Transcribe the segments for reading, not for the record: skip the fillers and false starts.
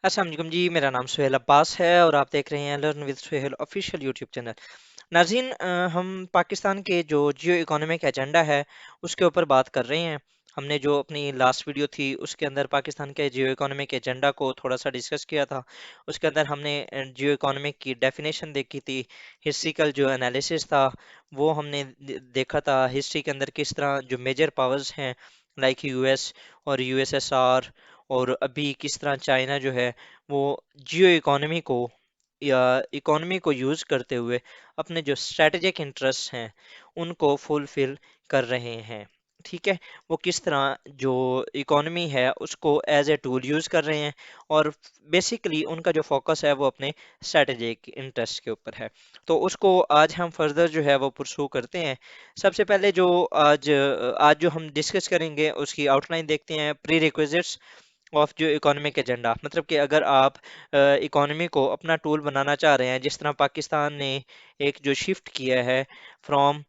अस्सलाम वालेकुम जी। मेरा नाम सुहेल अब्बास है और आप देख रहे हैं learn with Suhail official YouTube channel. नाज़रीन, हम पाकिस्तान के जो जियो इकोनॉमिक एजेंडा है उसके ऊपर बात कर रहे हैं। हमने जो अपनी लास्ट वीडियो थी उसके अंदर पाकिस्तान के जियो इकोनॉमिक एजेंडा को थोड़ा सा डिस्कस किया था। उसके अंदर हमने जियो इकोनॉमिक की डेफिनेशन देखी थी। हिस्ट्रिकल जो एनालिसिस था वो हमने देखा था। हिस्ट्री के अंदर किस तरह जो मेजर पावर्स हैं लाइक यूएस और यूएसएसआर, और अभी किस तरह चाइना जो है वो जियो इकोनॉमी को या इकोनॉमी को यूज करते हुए अपने जो स्ट्रेटेजिक इंटरेस्ट हैं उनको फुलफिल कर रहे हैं। ठीक है, वो किस तरह जो इकोनॉमी है उसको एज ए टूल यूज कर रहे हैं, और बेसिकली उनका जो फोकस है वो अपने स्ट्रेटेजिक इंटरेस्ट के ऊपर है। तो उसको आज हम फर्दर जो है वो परसू करते हैं। सबसे पहले जो आज जो हम डिस्कस करेंगे उसकी आउटलाइन देखते हैं। प्री रिक्विजिट्स ऑफ जो इकोनॉमिक एजेंडा, मतलब कि अगर आप इकोनॉमी को अपना टूल बनाना चाह रहे हैं, जिस तरह पाकिस्तान ने एक जो शिफ्ट किया है from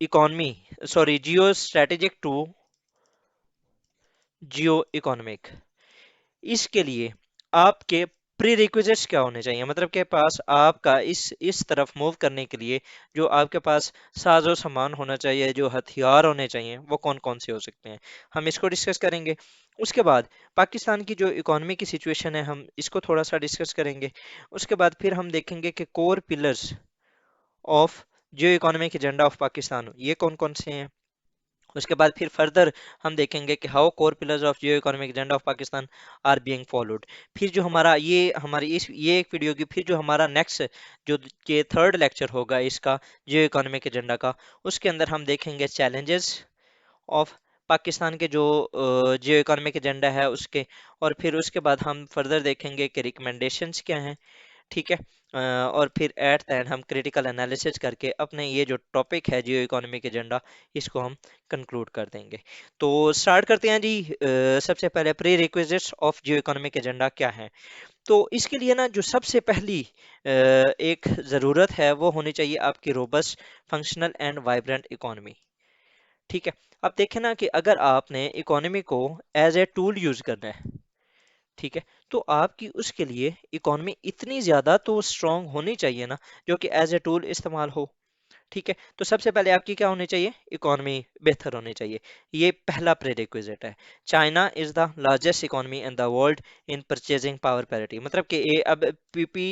economy sorry geo strategic to geo economic, इसके लिए आपके प्री रिक्विजिट्स क्या होने चाहिए, मतलब के पास आपका इस तरफ मूव करने के लिए जो आपके पास साजो सामान होना चाहिए, जो हथियार होने चाहिए, वो कौन कौन से हो सकते हैं, हम इसको डिस्कस करेंगे। उसके बाद पाकिस्तान की जो इकोनॉमी की सिचुएशन है हम इसको थोड़ा सा डिस्कस करेंगे। उसके बाद फिर हम देखेंगे कि कोर पिलर्स ऑफ जो इकोनॉमिक एजेंडा ऑफ पाकिस्तान ये कौन कौन से हैं। उसके बाद फिर फर्दर हम देखेंगे कि how core pillars of geo economic agenda of Pakistan are being followed. फिर जो हमारा ये हमारी इस ये एक वीडियो की, फिर जो हमारा नेक्स्ट जो के थर्ड लेक्चर होगा इसका जियो इकोनॉमिक एजेंडा का, उसके अंदर हम देखेंगे चैलेंजेस ऑफ पाकिस्तान के जो जियो इकोनॉमिक एजेंडा है उसके, और फिर उसके बाद हम फर्दर देखेंगे कि रिकमेंडेशंस क्या हैं। ठीक है, और फिर एट द एंड हम क्रिटिकल एनालिसिस करके अपने ये जो टॉपिक है जियो इकोनॉमिक एजेंडा इसको हम कंक्लूड कर देंगे। तो स्टार्ट करते हैं जी। सबसे पहले pre requisites of geo economic agenda क्या है। तो इसके लिए ना जो सबसे पहली एक ज़रूरत है वो होनी चाहिए आपकी robust, functional and vibrant economy. ठीक है, अब देखें ना कि अगर आपने इकोनॉमी को एज ए टूल यूज करना है, ठीक है, तो आपकी उसके लिए इकोनॉमी इतनी ज़्यादा तो स्ट्रांग होनी चाहिए ना जो कि एज ए टूल इस्तेमाल हो। ठीक है, तो सबसे पहले आपकी क्या होनी चाहिए, इकोनॉमी बेहतर होनी चाहिए। ये पहला प्रेरिक्विजिट है। China is the largest economy in the world in purchasing power parity, मतलब कि ये अब पीपी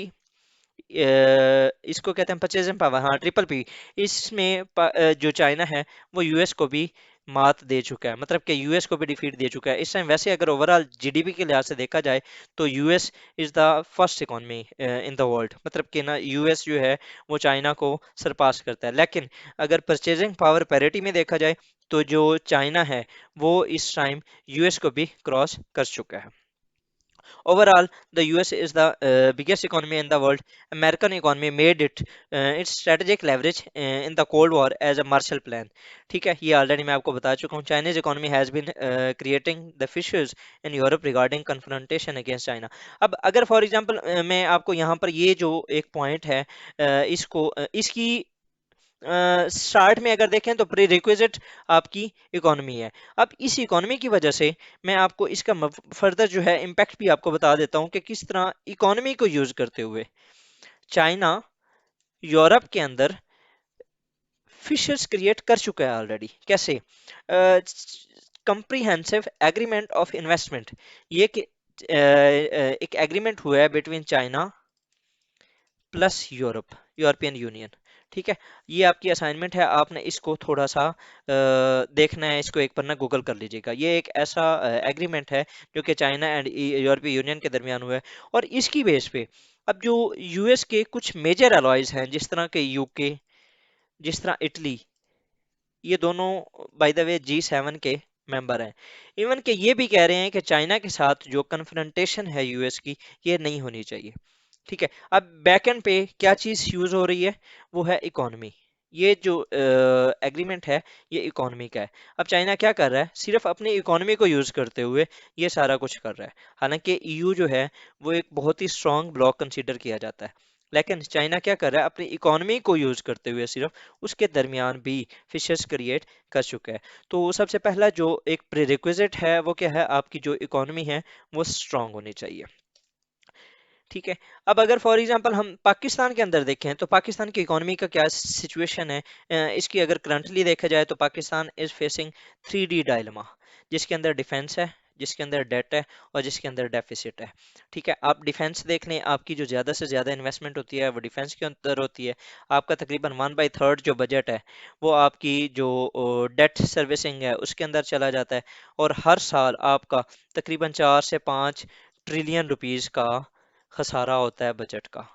इसको कहते हैं परचेजिंग पावर, हाँ ट्रिपल पी। इसमें जो चाइना है वो यूएस को भी मात दे चुका है, मतलब कि यूएस को भी डिफीट दे चुका है इस टाइम। वैसे अगर ओवरऑल जीडीपी के लिहाज से देखा जाए तो US is the first economy in the world, मतलब कि ना यूएस जो है वो चाइना को सरपास करता है। लेकिन अगर परचेजिंग पावर पैरिटी में देखा जाए तो जो चाइना है वो इस टाइम यूएस को भी क्रॉस कर चुका है। Overall, the US is the biggest economy in the world. American economy made it its strategic leverage in the Cold War as a Marshall Plan. ठीक है, ये ऑलरेडी मैं आपको बता चुका हूँ। Chinese economy has been creating the fissures in Europe regarding confrontation against China. अब अगर फॉर एग्जांपल मैं आपको यहाँ पर ये जो एक पॉइंट है इसकी स्टार्ट में अगर देखें तो प्री रिक्विजिट आपकी इकोनॉमी है। अब इस इकोनॉमी की वजह से मैं आपको इसका फर्दर जो है इम्पैक्ट भी आपको बता देता हूँ कि किस तरह इकोनॉमी को यूज करते हुए चाइना यूरोप के अंदर फिशर्स क्रिएट कर चुका है ऑलरेडी। कैसे? कंप्रीहेंसिव एग्रीमेंट ऑफ इन्वेस्टमेंट, ये कि एक एग्रीमेंट हुआ है between China plus European union. ठीक है, ये आपकी असाइनमेंट है, आपने इसको थोड़ा सा देखना है, इसको एक पन्ना गूगल कर लीजिएगा। ये एक ऐसा एग्रीमेंट है जो कि चाइना एंड यूरोपीय यूनियन के दरमियान हुआ है, और इसकी बेस पे अब जो यूएस के कुछ मेजर अलॉयज हैं जिस तरह के यूके, जिस तरह इटली, ये दोनों बाय द वे G7 के मेंबर हैं। इवन के ये भी कह रहे हैं कि चाइना के साथ जो कन्फ्रंटेशन है यूएस की ये नहीं होनी चाहिए। ठीक है, अब बैक एंड पे क्या चीज यूज हो रही है, वो है इकोनॉमी। ये जो एग्रीमेंट है ये इकोनॉमी का है। अब चाइना क्या कर रहा है, सिर्फ अपनी इकोनॉमी को यूज करते हुए ये सारा कुछ कर रहा है। हालांकि ईयू जो है वो एक बहुत ही स्ट्रांग ब्लॉक कंसीडर किया जाता है, लेकिन चाइना क्या कर रहा है, अपनी इकोनॉमी को यूज करते हुए सिर्फ उसके दरमियान भी फिशर्स क्रिएट कर चुका है। तो सबसे पहला जो एक प्रीरिक्विजिट है वो क्या है, आपकी जो इकोनॉमी है वो स्ट्रांग होनी चाहिए। ठीक है। अब अगर फॉर एग्जांपल हम पाकिस्तान के अंदर देखें तो पाकिस्तान की इकोनॉमी का क्या सिचुएशन है, इसकी अगर करंटली देखा जाए तो Pakistan is facing 3D dilemma, जिसके अंदर डिफेंस है, जिसके अंदर डेट है और जिसके अंदर डेफिसिट है। ठीक है, आप डिफेंस देख लें, आपकी जो ज़्यादा से ज़्यादा इन्वेस्टमेंट होती है वो डिफेंस के अंदर होती है। आपका तकरीबन 1/3 जो बजट है वो आपकी जो डेट सर्विसिंग है उसके अंदर चला जाता है। और हर साल आपका तकरीबन 4 से 5 ट्रिलियन रुपीस का खसारा होता है बजट का।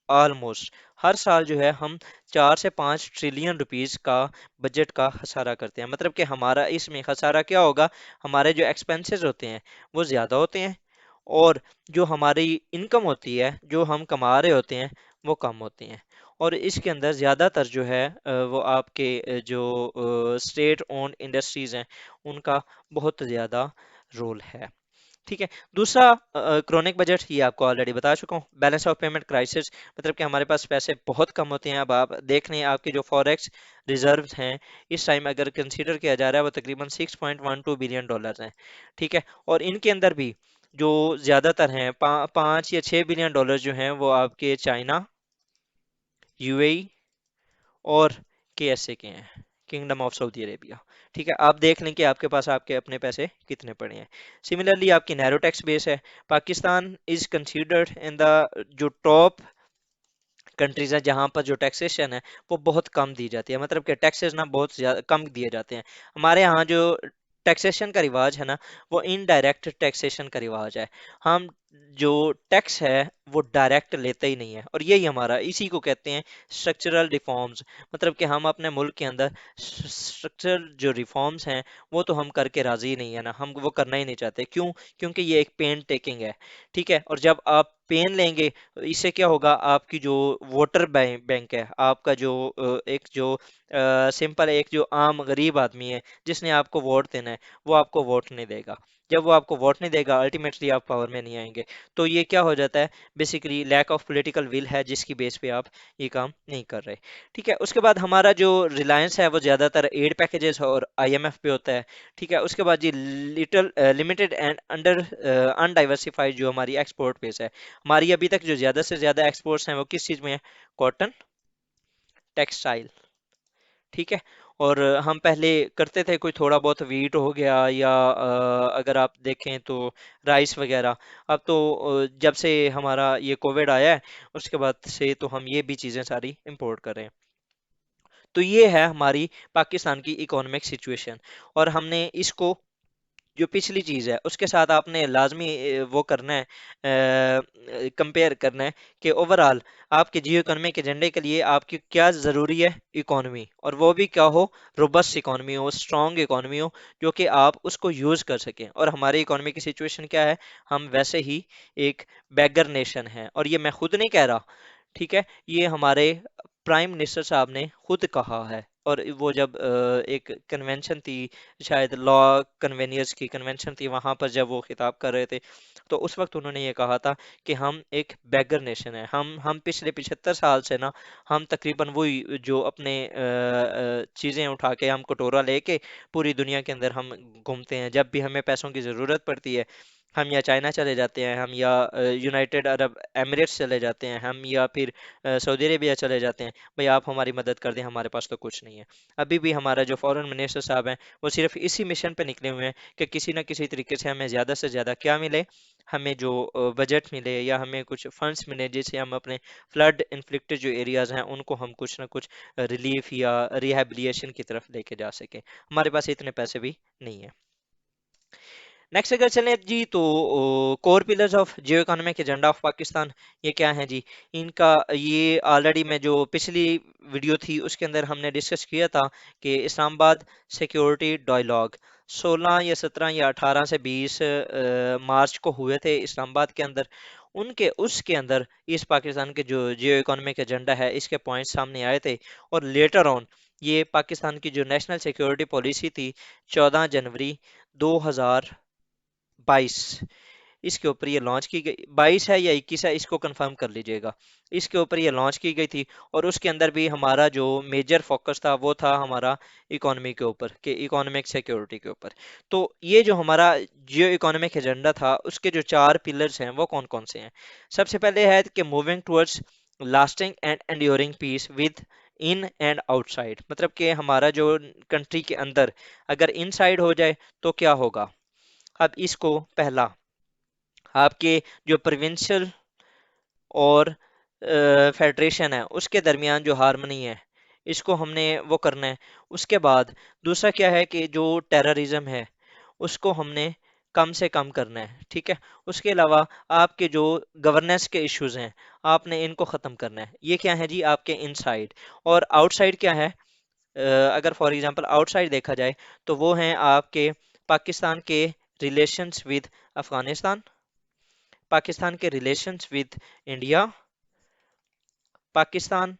ऑलमोस्ट हर साल जो है हम 4 से 5 ट्रिलियन रुपीस का बजट का खसारा करते हैं। मतलब कि हमारा इसमें खसारा क्या होगा, हमारे जो एक्सपेंसेस होते हैं वो ज़्यादा होते हैं और जो हमारी इनकम होती है, जो हम कमा रहे होते हैं, वो कम होती हैं। और इसके अंदर ज़्यादातर जो है वो आपके जो स्टेट ओन्ड इंडस्ट्रीज़ हैं उनका बहुत ज़्यादा रोल है। ठीक है। दूसरा क्रोनिक बजट, ये आपको ऑलरेडी बता चुका हूँ। बैलेंस ऑफ पेमेंट क्राइसिस, मतलब कि हमारे पास पैसे बहुत कम होते हैं। अब आप देख लें, आपके जो फॉरेक्स रिजर्व्स हैं इस टाइम अगर कंसीडर किया जा रहा है वो तकरीबन $6.12 बिलियन हैं। ठीक है। और इनके अंदर भी जो ज़्यादातर हैं 5 या 6 बिलियन डॉलर जो हैं वो आपके चाइना, यूएई और केएसए के हैं, किंगडम ऑफ सऊदी अरेबिया। ठीक है, आप देख लें कि आपके पास आपके अपने पैसे कितने पड़े हैं। सिमिलरली आपकी नैरो टैक्स बेस है। Pakistan is considered in the जो टॉप कंट्रीज है जहाँ पर जो टैक्सेशन है वो बहुत कम दी जाती है। मतलब कि टैक्सेस ना बहुत ज्यादा कम दिए जाते हैं। हमारे यहाँ जो टैक्सेशन का रिवाज है ना, वो इनडायरेक्ट टैक्सेशन का रिवाज है। हम जो टैक्स है वो डायरेक्ट लेते ही नहीं है, और यही हमारा, इसी को कहते हैं स्ट्रक्चरल रिफॉर्म्स। मतलब कि हम अपने मुल्क के अंदर स्ट्रक्चरल जो रिफॉर्म्स हैं वो तो हम करके राजी नहीं है ना, हम वो करना ही नहीं चाहते। क्यों? क्योंकि ये एक पेन टेकिंग है। ठीक है, और जब आप पेन लेंगे इससे क्या होगा, आपकी जो वोटर बैंक है, आपका जो एक जो सिंपल एक जो आम गरीब आदमी है जिसने आपको वोट देना है, वो आपको वोट नहीं देगा। जब वो आपको वोट नहीं देगा, अल्टीमेटली आप पावर में नहीं आएंगे। तो ये क्या हो जाता है, basically lack of political will है जिसकी बेस पे आप ये काम नहीं कर रहे। ठीक है, उसके बाद हमारा जो रिलायंस है वो ज़्यादातर एड पैकेजेस और आईएमएफ पे होता है। ठीक है, उसके बाद जी लिटिल लिमिटेड एंड अंडर अनडाइवर्सिफाइड जो हमारी एक्सपोर्ट बेस है। हमारी अभी तक जो ज़्यादा से ज़्यादा एक्सपोर्ट्स हैं वो किस चीज़ में है? Cotton, textile. ठीक है। और हम पहले करते थे कोई थोड़ा बहुत वीट हो गया या अगर आप देखें तो राइस वगैरह। अब तो जब से हमारा ये कोविड आया है उसके बाद से तो हम ये भी चीज़ें सारी इंपोर्ट कर रहे हैं। तो ये है हमारी पाकिस्तान की इकोनॉमिक सिचुएशन। और हमने इसको जो पिछली चीज़ है उसके साथ आपने लाजमी वो करना है, कंपेयर करना है कि ओवरऑल आपके जियो इकोनॉमिक एजेंडे के लिए आपकी क्या ज़रूरी है इकोनॉमी, और वो भी क्या हो, रोबस्ट इकोनॉमी हो, स्ट्रॉन्ग इकोनॉमी हो, जो कि आप उसको यूज़ कर सकें। और हमारी इकोनॉमी की सिचुएशन क्या है, हम वैसे ही एक बैगर नेशन है, और ये मैं खुद नहीं कह रहा। ठीक है, ये हमारे प्राइम मिनिस्टर साहब ने खुद कहा है। और वो जब एक कन्वेंशन थी, शायद लॉ कन्वेनियर्स की कन्वेंशन थी, वहां पर जब वो खिताब कर रहे थे तो उस वक्त उन्होंने ये कहा था कि हम एक बैगर नेशन है। हम पिछले 75 साल से ना, हम तकरीबन वही जो अपने चीज़ें उठा के, हम कटोरा लेके पूरी दुनिया के अंदर हम घूमते हैं। जब भी हमें पैसों की ज़रूरत पड़ती है हम या चाइना चले जाते हैं, हम या यूनाइटेड अरब एमिरेट्स चले जाते हैं, हम या फिर सऊदी अरेबिया चले जाते हैं। भाई आप हमारी मदद कर दें, हमारे पास तो कुछ नहीं है। अभी भी हमारा जो फॉरेन मिनिस्टर साहब हैं वो सिर्फ इसी मिशन पे निकले हुए हैं कि किसी ना किसी तरीके से हमें ज़्यादा से ज़्यादा क्या मिले, हमें जो बजट मिले या हमें कुछ फंड्स मिले जिससे हम अपने फ्लड इन्फ्लिक्टेड जो एरियाज हैं उनको हम कुछ ना कुछ रिलीफ या रिहेबिलिएशन की तरफ लेके जा सकें। हमारे पास इतने पैसे भी नहीं है। नेक्स्ट अगर चलें जी तो core pillars of geo economic agenda of Pakistan, ये क्या है जी? इनका ये ऑलरेडी मैं जो पिछली वीडियो थी उसके अंदर हमने डिस्कस किया था कि इस्लामाबाद सिक्योरिटी डायलॉग 16 या 17 या 18 से 20 मार्च को हुए थे इस्लामाबाद के अंदर। उनके उसके अंदर इस पाकिस्तान के जो जियो इकोनॉमिक एजेंडा है इसके पॉइंट्स सामने आए थे। और लेटर ऑन ये पाकिस्तान की जो नेशनल सिक्योरिटी पॉलिसी थी 14 जनवरी 2022, इसके ऊपर ये लॉन्च की गई, 22 है या 21 है इसको कंफर्म कर लीजिएगा। इसके ऊपर ये लॉन्च की गई थी और उसके अंदर भी हमारा जो मेजर फोकस था वो था हमारा इकोनॉमी के ऊपर, कि इकोनॉमिक सिक्योरिटी के ऊपर। तो ये जो हमारा जियो इकोनॉमिक एजेंडा था उसके जो 4 पिलर्स हैं वो कौन कौन से हैं। सबसे पहले है कि moving towards lasting and enduring piece within and outside, मतलब कि हमारा जो कंट्री के अंदर अगर इनसाइड हो जाए तो क्या होगा। अब इसको पहला, आपके जो प्रोविंशियल और फेडरेशन है उसके दरमियान जो हार्मनी है इसको हमने वो करना है। उसके बाद दूसरा क्या है कि जो टेररिज्म है उसको हमने कम से कम करना है, ठीक है। उसके अलावा आपके जो गवर्नेंस के इश्यूज हैं आपने इनको ख़त्म करना है। ये क्या है जी आपके इनसाइड। और आउटसाइड क्या है, अगर फॉर एग्जांपल आउटसाइड देखा जाए तो वो हैं आपके पाकिस्तान के रिलेशंस विद अफगानिस्तान, पाकिस्तान के रिलेशंस विद इंडिया, पाकिस्तान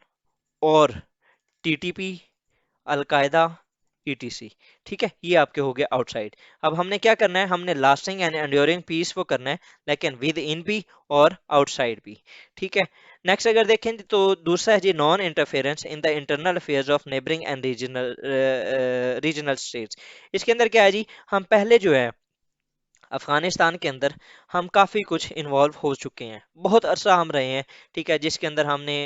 और टीटीपी, अलकायदा, ईटीसी। ठीक है, ये आपके हो गए आउटसाइड। अब हमने क्या करना है, हमने लास्टिंग एंड एंड्योरिंग पीस वो करना है, लेकिन विद इन भी और आउटसाइड भी। ठीक है। नेक्स्ट अगर देखें तो दूसरा है जी non interference in the internal affairs of neighbouring and regional regional states. इसके अंदर क्या है जी, हम पहले जो है अफगानिस्तान के अंदर हम काफ़ी कुछ इन्वॉल्व हो चुके हैं, बहुत अरसा हम रहे हैं। ठीक है, जिसके अंदर हमने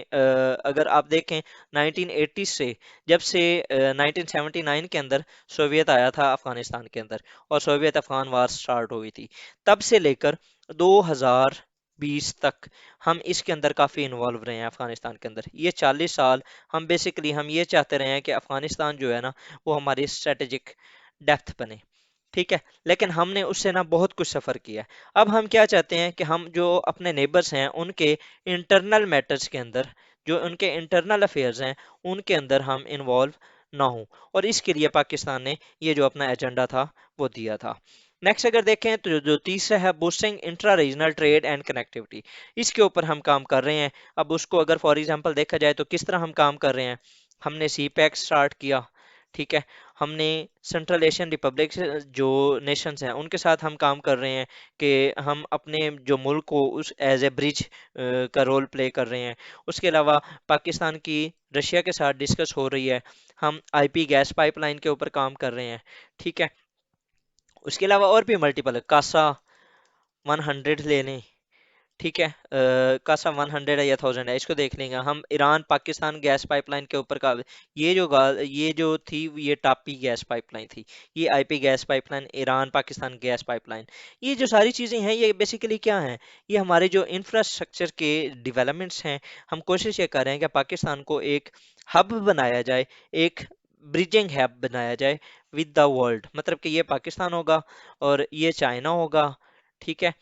अगर आप देखें 1980 से, जब से 1979 के अंदर सोवियत आया था अफगानिस्तान के अंदर और सोवियत अफगान वार स्टार्ट हुई थी, तब से लेकर 2020 तक हम इसके अंदर काफ़ी इन्वॉल्व रहे हैं अफगानिस्तान के अंदर। ये 40 साल हम बेसिकली हम ये चाहते रहे हैं कि अफगानिस्तान जो है ना वो हमारी स्ट्रेटेजिक डेप्थ बने। ठीक है, लेकिन हमने उससे ना बहुत कुछ सफ़र किया है। अब हम क्या चाहते हैं कि हम जो अपने नेबर्स हैं उनके इंटरनल मैटर्स के अंदर, जो उनके इंटरनल अफेयर्स हैं उनके अंदर हम इन्वॉल्व ना हों, और इसके लिए पाकिस्तान ने ये जो अपना एजेंडा था वो दिया था। नेक्स्ट अगर देखें तो जो तीसरा है boosting intra regional trade and connectivity, इसके ऊपर हम काम कर रहे हैं। अब उसको अगर फॉर एग्जांपल देखा जाए तो किस तरह हम काम कर रहे हैं, हमने सी पैक स्टार्ट किया। ठीक है, हमने सेंट्रल एशियन रिपब्लिक जो नेशंस हैं उनके साथ हम काम कर रहे हैं कि हम अपने जो मुल्क को उस एज ए ब्रिज का रोल प्ले कर रहे हैं। उसके अलावा पाकिस्तान की रशिया के साथ डिस्कस हो रही है, हम आईपी गैस पाइपलाइन के ऊपर काम कर रहे हैं। ठीक है, उसके अलावा और भी मल्टीपल कासा 100 ले लें। ठीक है, कासा 100 है या 1000 है इसको देख लेंगे हम। ईरान पाकिस्तान गैस पाइपलाइन के ऊपर का ये जो थी ये टापी गैस पाइपलाइन थी, ये IP gas pipeline, Iran Pakistan gas pipeline. ये जो सारी चीज़ें हैं ये बेसिकली क्या हैं, ये हमारे जो इंफ्रास्ट्रक्चर के डेवलपमेंट्स हैं। हम कोशिश ये कर रहे हैं कि पाकिस्तान को एक हब बनाया जाए, एक ब्रिजिंग हब बनाया जाए विद द वर्ल्ड, मतलब कि ये पाकिस्तान होगा और ये चाइना होगा। ठीक है,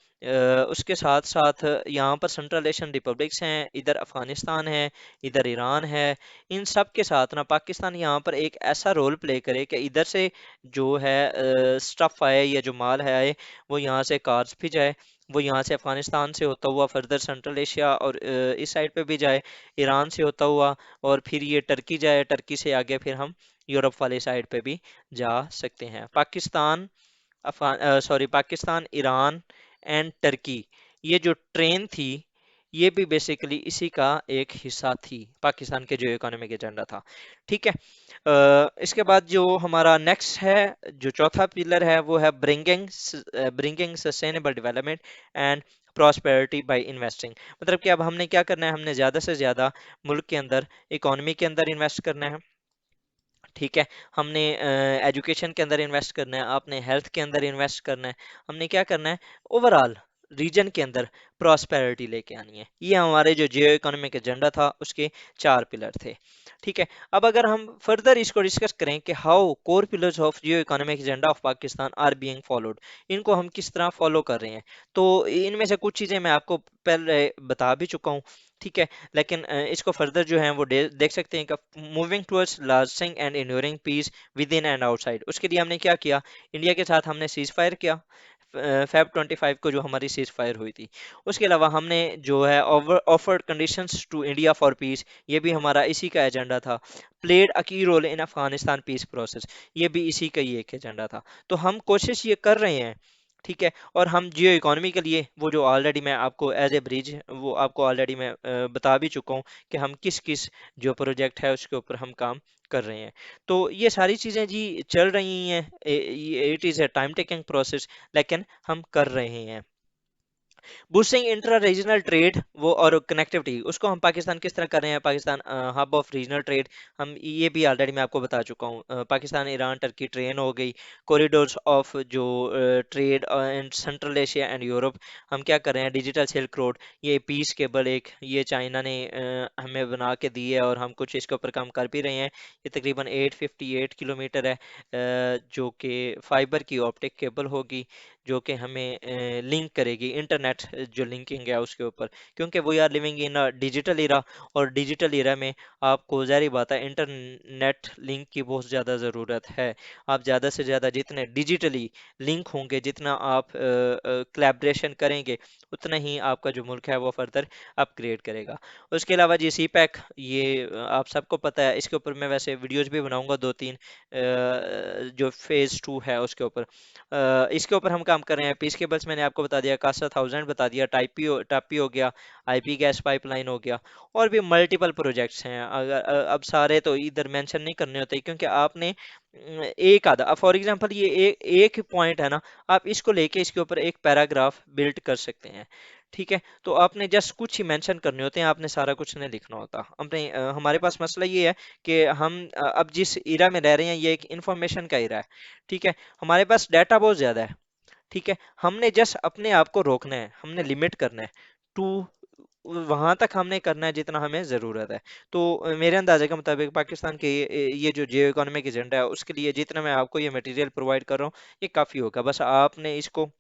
उसके साथ साथ यहाँ पर सेंट्रल एशियन रिपब्लिक्स हैं, इधर अफगानिस्तान है, इधर ईरान है। इन सब के साथ ना पाकिस्तान यहाँ पर एक ऐसा रोल प्ले करे कि इधर से जो है स्टफ आए या जो माल है आए, वो यहाँ से कार्स भी जाए, वो यहाँ से अफगानिस्तान से होता हुआ फर्दर सेंट्रल एशिया और इस साइड पे भी जाए, ईरान से होता हुआ, और फिर ये टर्की जाए, टर्की से आगे फिर हम यूरोप वाले साइड पे भी जा सकते हैं। Pakistan Pakistan, Iran and Turkey, ये जो ट्रेन थी ये भी बेसिकली इसी का एक हिस्सा थी, पाकिस्तान के जो इकोनॉमिक एजेंडा था। ठीक है, इसके बाद जो हमारा नेक्स्ट है, जो चौथा पिलर है वो है bringing sustainable development and prosperity by investing. मतलब कि अब हमने क्या करना है, हमने ज़्यादा से ज़्यादा मुल्क के अंदर इकोनॉमी के अंदर इन्वेस्ट करना है। ठीक है, हमने एजुकेशन के अंदर इन्वेस्ट करना है, आपने हेल्थ के अंदर इन्वेस्ट करना है, हमने क्या करना है, ओवरऑल रीजन के अंदर प्रॉस्पेरिटी लेके आनी है। ये हमारे जो जियो इकोनॉमिक एजेंडा था उसके 4 पिलर थे। ठीक है, अब अगर हम फर्दर इसको डिस्कस करें कि how core pillars of geo economic agenda of Pakistan are being followed, इनको हम किस तरह फॉलो कर रहे हैं, तो इनमें से कुछ चीज़ें मैं आपको पहले बता भी चुका हूँ। ठीक है, लेकिन इसको फर्दर जो है वो देख सकते हैं कि moving towards lasting and enduring peace within and outside. उसके लिए हमने क्या किया, इंडिया के साथ हमने सीज फायर किया, फेब 25 को जो हमारी सीज फायर हुई थी। उसके अलावा हमने जो है offered conditions to India for peace, ये भी हमारा इसी का एजेंडा था। Played a key role in Afghanistan peace process, ये भी इसी का ही एक एजेंडा था। तो हम कोशिश ये कर रहे हैं ठीक है। और हम जियो इकोनॉमी के लिए वो जो ऑलरेडी मैं आपको एज ए ब्रिज वो आपको ऑलरेडी मैं बता भी चुका हूँ कि हम किस किस जो प्रोजेक्ट है उसके ऊपर हम काम कर रहे हैं। तो ये सारी चीज़ें जी चल रही हैं, it is a time taking process, लेकिन हम कर रहे हैं। बूस्टिंग इंट्रा रीजनल ट्रेड वो और कनेक्टिविटी उसको हम पाकिस्तान किस तरह कर रहे हैं, Pakistan hub of regional trade, हम ये भी ऑलरेडी मैं आपको बता चुका हूँ। पाकिस्तान ईरान टर्की ट्रेन हो गई, कॉरिडोर्स ऑफ जो trade and central Asia and Europe, हम क्या कर रहे हैं, डिजिटल सिल्क रोड, ये पीस केबल एक ये चाइना ने हमें बना के दी है और हम कुछ इसके ऊपर काम कर भी रहे हैं। ये तकरीबन 858 किलोमीटर है, जो कि फाइबर की ऑप्टिक केबल होगी, जो कि हमें लिंक करेगी इंटरनेट, जो लिंकिंग है उसके ऊपर, क्योंकि we are living in a digital era, और डिजिटल इरा में आपको ज़ाहिर बात है इंटरनेट लिंक की बहुत ज़्यादा ज़रूरत है। आप ज़्यादा से ज़्यादा जितने डिजिटली लिंक होंगे, जितना आप कोलैबोरेशन करेंगे, उतना ही आपका जो मुल्क है वो फर्दर अपग्रेड करेगा। उसके अलावा जी सी पैक, ये आप सबको पता है, इसके ऊपर मैं वैसे वीडियोज़ भी बनाऊंगा दो तीन, जो फेज़ 2 है उसके ऊपर। इसके ऊपर हम काम कर रहे हैं। पीस केबल्स मैंने आपको बता दिया, कासा 1000 बता दिया, टाइपी हो गया, आईपी गैस पाइपलाइन हो गया, और भी मल्टीपल प्रोजेक्ट्स हैं। अगर अब सारे तो इधर मेंशन नहीं करने होते, क्योंकि आपने एक आधा, फॉर एग्जांपल ये एक पॉइंट है ना, आप इसको लेके इसके ऊपर एक पैराग्राफ बिल्ड कर सकते हैं। ठीक है, तो आपने जस्ट कुछ ही मेंशन करने होते हैं, आपने सारा कुछ नहीं लिखना होता। अपने हमारे पास मसला ये है कि हम अब जिस इरा में रह रहे हैं, ये एक इंफॉर्मेशन का इरा है। ठीक है, हमारे पास डाटा बहुत ज़्यादा है। ठीक है, हमने जस्ट अपने आप को रोकना है, हमने लिमिट करना है टू, वहां तक हमने करना है जितना हमें ज़रूरत है। तो मेरे अंदाजे के मुताबिक पाकिस्तान के ये जो जियो इकोनॉमिक एजेंडा है उसके लिए जितना मैं आपको ये मटेरियल प्रोवाइड कर रहा हूँ, ये काफ़ी होगा। बस आपने इसको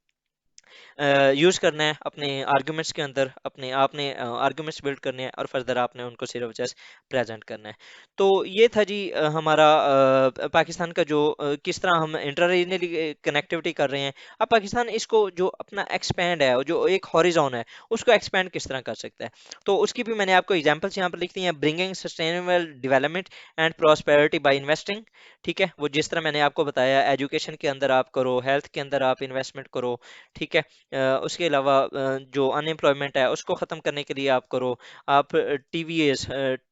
यूज़ करना है अपने आर्गुमेंट्स के अंदर, अपने आपने आर्गुमेंट्स बिल्ड करने हैं और फर्दर आपने उनको सिर्फ जस्ट प्रेजेंट करना है। तो ये था जी हमारा पाकिस्तान का जो किस तरह हम इंटर रीजनली कनेक्टिविटी कर रहे हैं। अब पाकिस्तान इसको जो अपना एक्सपेंड है, जो एक हॉरिजॉन है, उसको एक्सपेंड किस तरह कर सकता है, तो उसकी भी मैंने आपको एग्जांपल्स यहाँ पर लिख दी हैं। Bringing sustainable development and prosperity by investing, ठीक है, वो जिस तरह मैंने आपको बताया, एजुकेशन के अंदर आप करो, हेल्थ के अंदर आप इन्वेस्टमेंट करो। ठीक है, उसके अलावा जो अनएम्प्लॉयमेंट है उसको ख़त्म करने के लिए आप करो, आप TVS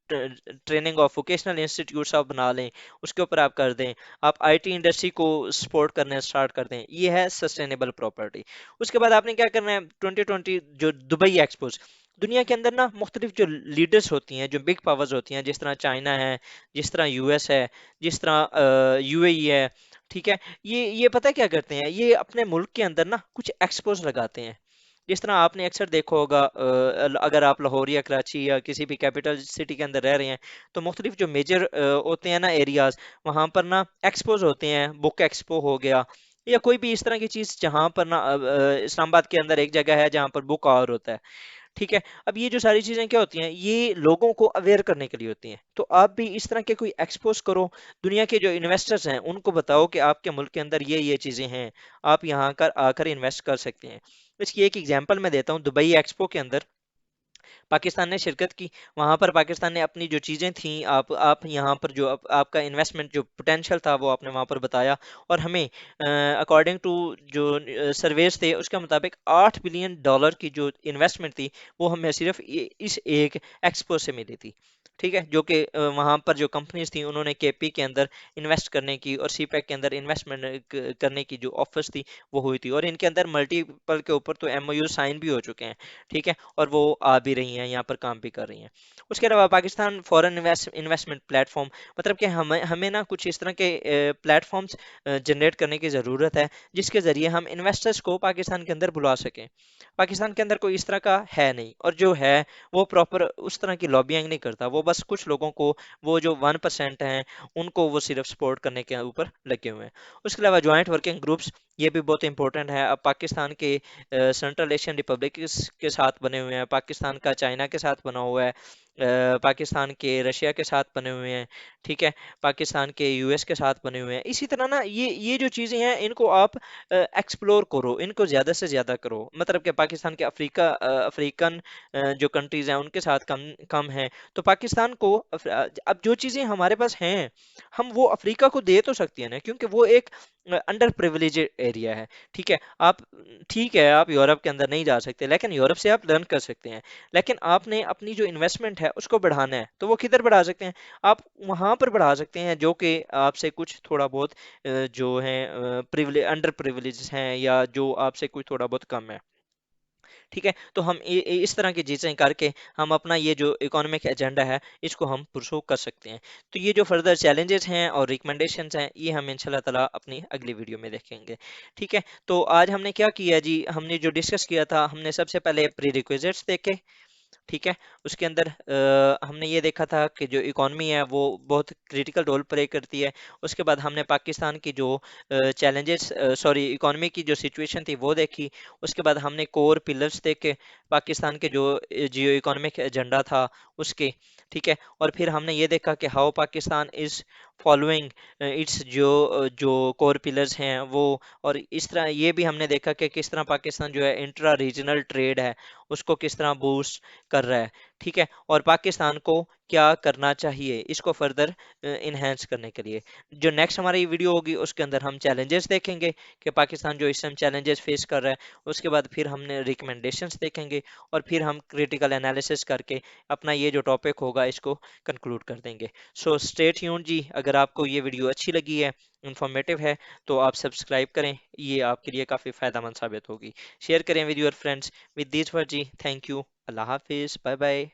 training of vocational institutes आप बना लें, उसके ऊपर आप कर दें, आप आईटी इंडस्ट्री को सपोर्ट करने स्टार्ट कर दें। ये है सस्टेनेबल प्रॉपर्टी। उसके बाद आपने क्या करना है, 2020 जो दुबई एक्सपोज, दुनिया के अंदर ना मुख्तलिफ जो लीडर्स होती हैं, जो बिग पावर्स होती हैं, जिस तरह चाइना है, जिस तरह यूएस है, जिस तरह यूएई है, ठीक है, ये पता है क्या करते हैं, ये अपने मुल्क के अंदर ना कुछ एक्सपोज लगाते हैं। जिस तरह आपने अक्सर देखा होगा, अगर आप लाहौर या कराची या किसी भी कैपिटल सिटी के अंदर रह रहे हैं, तो मुख्तलिफ जो मेजर होते हैं ना एरियाज, वहाँ पर ना एक्सपोज होते हैं, बुक एक्सपो हो गया, या कोई भी इस तरह की चीज़, जहाँ पर ना इस्लामाबाद के अंदर एक जगह है जहाँ पर बुक आवर होता है। ठीक है, अब ये जो सारी चीज़ें क्या होती हैं, ये लोगों को अवेयर करने के लिए होती हैं। तो आप भी इस तरह के कोई एक्सपोज करो, दुनिया के जो इन्वेस्टर्स हैं उनको बताओ कि आपके मुल्क के अंदर ये चीज़ें हैं, आप यहाँ कर आकर इन्वेस्ट कर सकते हैं। इसकी एक एग्जांपल मैं देता हूँ, दुबई एक्सपो के अंदर पाकिस्तान ने शिरकत की। वहां पर पाकिस्तान ने अपनी जो चीज़ें थी, आप यहाँ पर जो आपका इन्वेस्टमेंट जो पोटेंशियल था वो आपने वहां पर बताया, और हमें अकॉर्डिंग टू जो सर्वेस थे उसके मुताबिक $8 बिलियन की जो इन्वेस्टमेंट थी, वो हमें सिर्फ इस एक एक्सपो से मिली थी। ठीक है, जो कि वहां पर जो कंपनीज थी उन्होंने केपी के अंदर इन्वेस्ट करने की और सीपैक के अंदर इन्वेस्टमेंट करने की जो ऑफर्स थी वो हुई थी, और इनके अंदर मल्टीपल के ऊपर तो एमओयू साइन भी हो चुके हैं। ठीक है, और वो आ भी रही हैं, यहाँ पर काम भी कर रही हैं। उसके अलावा पाकिस्तान फॉरेन इन्वेस्टमेंट प्लेटफॉर्म, मतलब कि हमें हमें ना कुछ इस तरह के प्लेटफॉर्म्स जनरेट करने की ज़रूरत है, जिसके ज़रिए हम इन्वेस्टर्स को पाकिस्तान के अंदर बुला सकें। पाकिस्तान के अंदर कोई इस तरह का है नहीं, और जो है वो प्रॉपर उस तरह की लॉबिंग नहीं करता, वो बस कुछ लोगों को, वो जो 1% हैं, उनको वो सिर्फ सपोर्ट करने के ऊपर लगे हुए हैं। उसके अलावा जॉइंट वर्किंग ग्रुप्स, ये भी बहुत इंपॉर्टेंट है। अब पाकिस्तान के सेंट्रल एशियन रिपब्लिक के साथ बने हुए हैं, पाकिस्तान का चाइना के साथ बना हुआ है, पाकिस्तान के रशिया के साथ बने हुए हैं। ठीक है, पाकिस्तान के यूएस के साथ बने हुए हैं। इसी तरह ना ये जो चीज़ें हैं, इनको आप एक्सप्लोर करो, इनको ज़्यादा से ज़्यादा करो। मतलब कि पाकिस्तान के अफ्रीकन जो कंट्रीज़ हैं उनके साथ कम कम है, तो पाकिस्तान को अब जो चीज़ें हमारे पास हैं, हम वो अफ्रीका को दे तो सकती हैं ना, क्योंकि वो एक अंडर प्रिविलेज एरिया है। ठीक है, आप ठीक है आप यूरोप के अंदर नहीं जा सकते, लेकिन यूरोप से आप लर्न कर सकते हैं। लेकिन आपने अपनी जो इन्वेस्टमेंट है उसको बढ़ाना है, तो वो किधर बढ़ा सकते हैं? आप वहां पर बढ़ा सकते हैं जो कि आपसे कुछ थोड़ा बहुत जो है प्रिविलेज अंडर प्रिविलेज हैं, या जो आपसे कुछ थोड़ा बहुत कम है। ठीक है, तो हम इस तरह की चीज़ें करके हम अपना ये जो इकोनॉमिक एजेंडा है इसको हम पुरसू कर सकते हैं। तो ये जो फर्दर चैलेंजेस हैं और रिकमेंडेशंस हैं ये हम इंशाल्लाह ताला अपनी अगली वीडियो में देखेंगे। ठीक है, तो आज हमने क्या किया जी, हमने जो डिस्कस किया था, हमने सबसे पहले प्री रिक्विजिट्स देखे। ठीक है, उसके अंदर हमने ये देखा था कि जो इकॉनमी है वो बहुत क्रिटिकल रोल प्ले करती है। उसके बाद हमने पाकिस्तान की जो चैलेंजेस सॉरी इकॉनमी की जो सिचुएशन थी वो देखी। उसके बाद हमने कोर पिलर्स देखे पाकिस्तान के, जो जियो इकोनॉमिक एजेंडा था उसके। ठीक है, और फिर हमने ये देखा कि how Pakistan is following it's जो कोर पिलर्स हैं वो। और इस तरह ये भी हमने देखा कि किस तरह पाकिस्तान जो है इंट्रा रीजनल ट्रेड है उसको किस तरह बूस्ट कर रहा है। ठीक है, और पाकिस्तान को क्या करना चाहिए इसको फर्दर इन्हेंस करने के लिए। जो नेक्स्ट हमारी वीडियो होगी उसके अंदर हम चैलेंजेस देखेंगे कि पाकिस्तान जो इस टाइम चैलेंजेस फेस कर रहा है। उसके बाद फिर हमने रिकमेंडेशंस देखेंगे, और फिर हम क्रिटिकल एनालिसिस करके अपना ये जो टॉपिक होगा इसको कंक्लूड कर देंगे। सो स्टे ट्यून्ड जी, अगर आपको ये वीडियो अच्छी लगी है, इंफॉर्मेटिव है, तो आप सब्सक्राइब करें, ये आपके लिए काफ़ी फ़ायदेमंद साबित होगी। शेयर करें with your friends. With this word जी, थैंक यू, अल्लाह हाफिज़, बाय बाय।